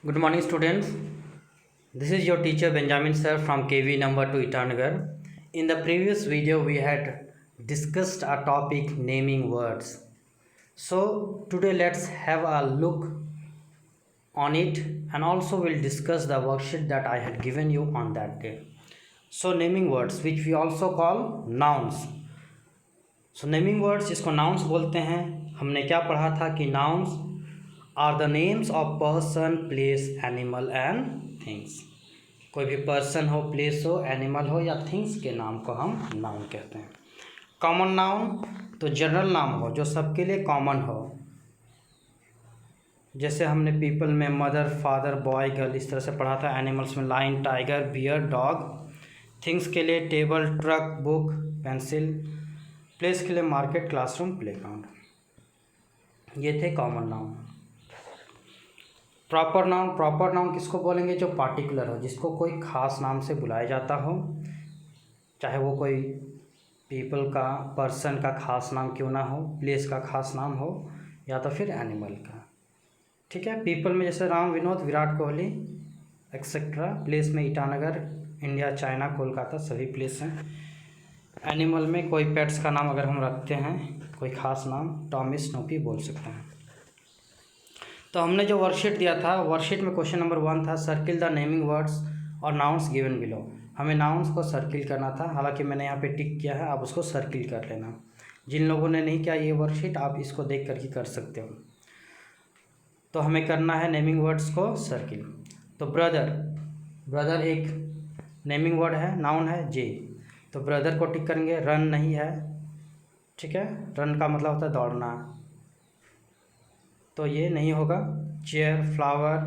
Good morning, students. This is your teacher Benjamin sir from KV number 2 Itanagar. In the previous video, we had discussed a topic naming words. So today let's have a look on it, and also we'll discuss the worksheet that I had given you on that day. So naming words, which we also call nouns. So naming words, इसको nouns बोलते हैं. हमने क्या पढ़ा था कि nouns are the names of person, place, animal and things. कोई भी पर्सन हो, प्लेस हो, एनिमल हो या थिंग्स के नाम को हम नाउन कहते हैं. कॉमन नाउन तो जनरल नाम हो जो सबके लिए कॉमन हो. जैसे हमने पीपल में मदर, फादर, बॉय, गर्ल इस तरह से पढ़ा था. एनिमल्स में lion, tiger, bear, dog. Things के लिए table, truck, book, pencil. Place के लिए मार्केट, क्लासरूम, प्लेग्राउंड. ये थे कॉमन नाउन. प्रॉपर नाउन किसको बोलेंगे? जो पार्टिकुलर हो, जिसको कोई ख़ास नाम से बुलाया जाता हो, चाहे वो कोई पीपल का, पर्सन का ख़ास नाम क्यों ना हो, प्लेस का ख़ास नाम हो, या तो फिर एनिमल का. ठीक है. पीपल में जैसे राम, विनोद, विराट कोहली एक्सेट्रा. प्लेस में ईटानगर, इंडिया, चाइना, कोलकाता सभी प्लेस हैं. एनिमल में कोई पेट्स का नाम अगर हम रखते हैं, कोई ख़ास नाम, टॉमी, स्नूपी बोल सकते हैं. तो हमने जो वर्कशीट दिया था, वर्कशीट में क्वेश्चन नंबर 1 था सर्किल द नेमिंग वर्ड्स और नाउन्स गिवन बिलो. हमें नाउन्स को सर्किल करना था. हालांकि मैंने यहाँ पे टिक किया है, आप उसको सर्किल कर लेना. जिन लोगों ने नहीं किया ये वर्कशीट, आप इसको देख कर ही कर सकते हो. तो हमें करना है नेमिंग वर्ड्स को सर्किल. तो ब्रदर एक नेमिंग वर्ड है, नाउन है. जे, तो ब्रदर को टिक करेंगे. रन नहीं है. ठीक है. रन का मतलब होता है दौड़ना, तो ये नहीं होगा. चेयर, फ्लावर,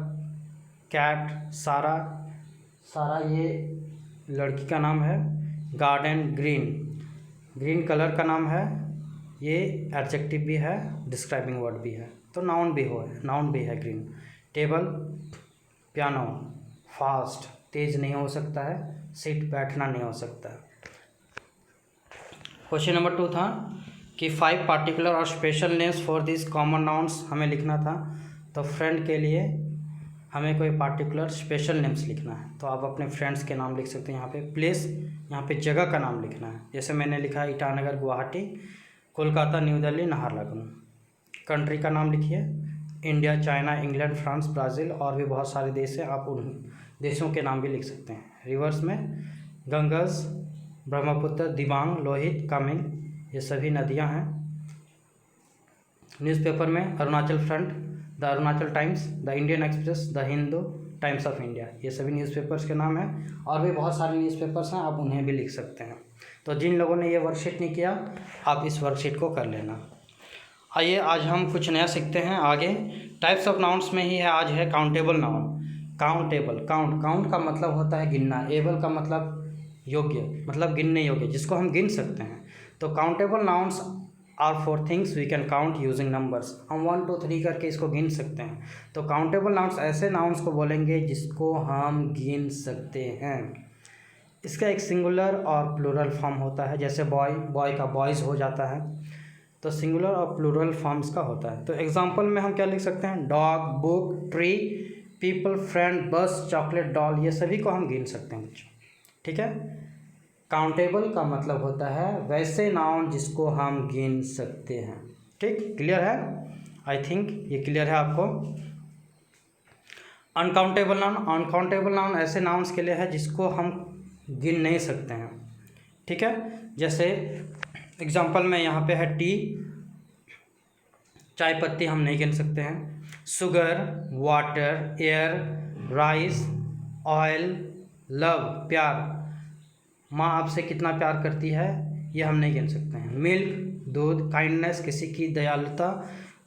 कैट, सारा ये लड़की का नाम है. गार्डन, ग्रीन कलर का नाम है. ये एडजेक्टिव भी है, डिस्क्राइबिंग वर्ड भी है, तो नाउन भी है ग्रीन. टेबल, पियानो, फास्ट तेज नहीं हो सकता है. सिट बैठना नहीं हो सकता है. क्वेश्चन नंबर 2 था कि 5 पार्टिकुलर और special names for this common nouns हमें लिखना था. तो फ्रेंड के लिए हमें कोई पार्टिकुलर स्पेशल नेम्स लिखना है. तो आप अपने फ्रेंड्स के नाम लिख सकते हैं. यहाँ पे प्लेस, यहाँ पे जगह का नाम लिखना है. जैसे मैंने लिखा है ईटानगर, गुवाहाटी, कोलकाता, न्यू दिल्ली, नाहरलगुन. कंट्री का नाम लिखिए. India, China, England, France, Brazil और भी बहुत सारे देश हैं. आप उन देशों के नाम भी लिख सकते हैं. रिवर्स में गंगस, ब्रह्मपुत्र, दिबांग, लोहित, कामेंग, ये सभी नदियां हैं. न्यूज़पेपर में Arunachal front, the Arunachal times, the Indian express, the Hindu, times of India, ये सभी न्यूज़पेपर्स के नाम हैं. और भी बहुत सारे न्यूज़पेपर्स हैं, आप उन्हें भी लिख सकते हैं. तो जिन लोगों ने ये वर्कशीट नहीं किया, आप इस वर्कशीट को कर लेना. आइए आज हम कुछ नया सीखते हैं आगे. टाइप्स ऑफ नाउन्स में ही है आज है काउंटेबल नाउन. काउंट का मतलब होता है गिनना. एबल का मतलब योग्य, मतलब गिनने योग्य, जिसको हम गिन सकते हैं. तो countable nouns are for things we can count using numbers. हम 1 2 3 करके इसको गिन सकते हैं. तो काउंटेबल नाउन्स ऐसे नाउन्स को बोलेंगे जिसको हम गिन सकते हैं. इसका एक सिंगुलर और प्लूरल फॉर्म होता है. जैसे बॉय का बॉयज़ हो जाता है, तो सिंगुलर और प्लूरल फॉर्म्स का होता है. तो एग्जाम्पल में हम क्या लिख सकते हैं? Dog, book, tree, people, friend, बस, चॉकलेट, डॉल, ये सभी को हम गिन सकते हैं बच्चों. ठीक है. काउंटेबल का मतलब होता है वैसे नाउन जिसको हम गिन सकते हैं. ठीक, क्लियर है? आई थिंक ये क्लियर है आपको. अनकाउंटेबल नाउन ऐसे नाउन्स के लिए है जिसको हम गिन नहीं सकते हैं. ठीक है. जैसे एग्जांपल में यहाँ पे है टी, चाय पत्ती हम नहीं गिन सकते हैं. Sugar, water, air, rice, oil, love, प्यार, माँ आपसे कितना प्यार करती है, ये हम नहीं गिन सकते हैं. मिल्क, दूध, काइंडनेस, किसी की दयालुता,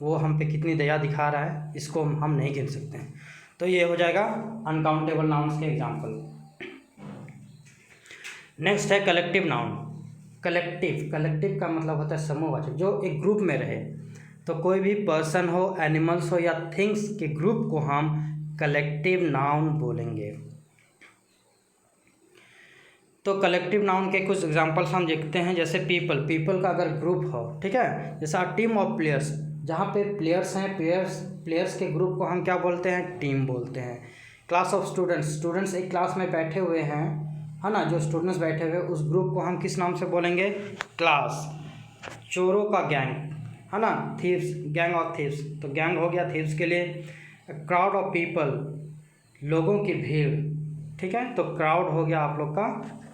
वो हम पे कितनी दया दिखा रहा है, इसको हम नहीं गिन सकते हैं. तो ये हो जाएगा अनकाउंटेबल नाउन्स के एग्जांपल. नेक्स्ट है कलेक्टिव नाउन. कलेक्टिव का मतलब होता है समूहवाचक, जो एक ग्रुप में रहे. तो कोई भी पर्सन हो, एनिमल्स हो या थिंग्स के ग्रुप को हम कलेक्टिव नाउन बोलेंगे. तो कलेक्टिव नाउन के कुछ एग्जांपल्स हम देखते हैं. जैसे पीपल का अगर ग्रुप हो, ठीक है, जैसा टीम ऑफ प्लेयर्स, जहाँ पे प्लेयर्स हैं, प्लेयर्स के ग्रुप को हम क्या बोलते हैं? टीम बोलते हैं। क्लास ऑफ स्टूडेंट्स, स्टूडेंट्स एक क्लास में बैठे हुए हैं, है ना, जो स्टूडेंट्स बैठे हुए उस ग्रुप को हम किस नाम से बोलेंगे? क्लास। चोरों का गैंग, है ना, थीव्स, गैंग ऑफ थीव्स, तो गैंग हो गया थीव्स के लिए। क्राउड ऑफ पीपल, लोगों की भीड़, ठीक है, तो क्राउड हो गया आप लोग का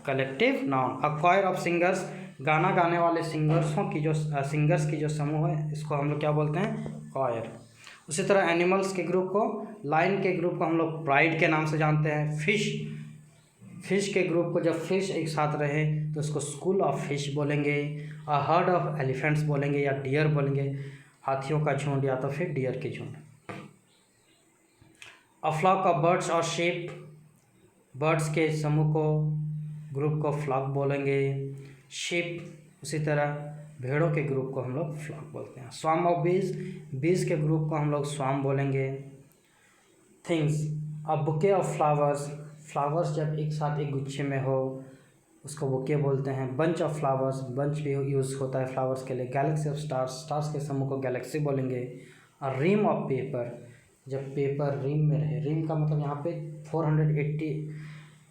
collective noun. A coir of singers, गाना गाने वाले सिंगर्सों की जो सिंगर्स की जो समूह है, इसको हम लोग क्या बोलते हैं? कॉयर। उसी तरह एनिमल्स के ग्रुप को, लायन के ग्रुप को हम लोग प्राइड के नाम से जानते हैं। फिश के ग्रुप को, जब फिश एक साथ रहे तो उसको स्कूल ऑफ फिश बोलेंगे। अ हर्ड ऑफ एलिफेंट्स बोलेंगे या डियर बोलेंगे, हाथियों का झुंड या तो फिर डियर के झुंड। अ फ्लॉक ऑफ बर्ड्स और शीप, बर्ड्स के समूह को, ग्रुप को फ्लॉक बोलेंगे। शीप, उसी तरह भेड़ों के ग्रुप को हम लोग फ्लॉक बोलते हैं। स्वाम ऑफ बीज, बीज के ग्रुप को हम लोग स्वाम बोलेंगे। Things, a bouquet of flowers, flowers जब एक साथ एक गुच्छे में हो उसको बुके बोलते हैं। बंच ऑफ फ्लावर्स, बंच भी यूज़ होता है फ्लावर्स के लिए। गैलेक्सी ऑफ स्टार्स, स्टार्स के समूह को गैलेक्सी बोलेंगे। और रिम ऑफ पेपर, जब पेपर रिम में रहे, रिम का मतलब यहाँ पे 480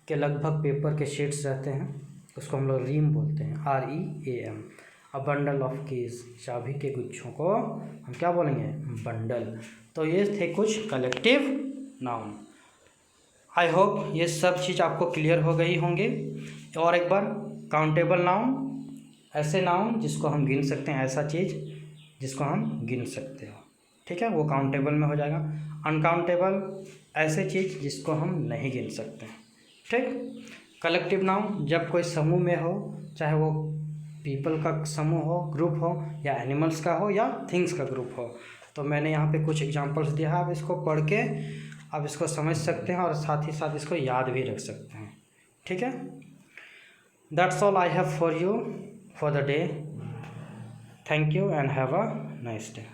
के लगभग पेपर के शीट्स रहते हैं, उसको हम लोग रिम बोलते हैं, REAM। A bundle of keys, चाबी के गुच्छों को हम क्या बोलेंगे? बंडल। तो ये थे कुछ कलेक्टिव नाउन। आई होप ये सब चीज़ आपको क्लियर हो गई होंगे। और एक बार, काउंटेबल नाउन, ऐसे नाउन जिसको हम गिन सकते हैं, ऐसा चीज़ जिसको हम गिन सकते हो, ठीक है, वो काउंटेबल में हो जाएगा। अनकाउंटेबल, ऐसे चीज़ जिसको हम नहीं गिन सकते, ठीक। कलेक्टिव नाउन, जब कोई समूह में हो, चाहे वो पीपल का समूह हो, ग्रुप हो, या एनिमल्स का हो, या थिंग्स का ग्रुप हो। तो मैंने यहाँ पे कुछ एग्जांपल्स दिया है, आप इसको पढ़ के आप इसको समझ सकते हैं और साथ ही साथ इसको याद भी रख सकते हैं, ठीक है। That's all I have for you for the day. Thank you and have a nice day.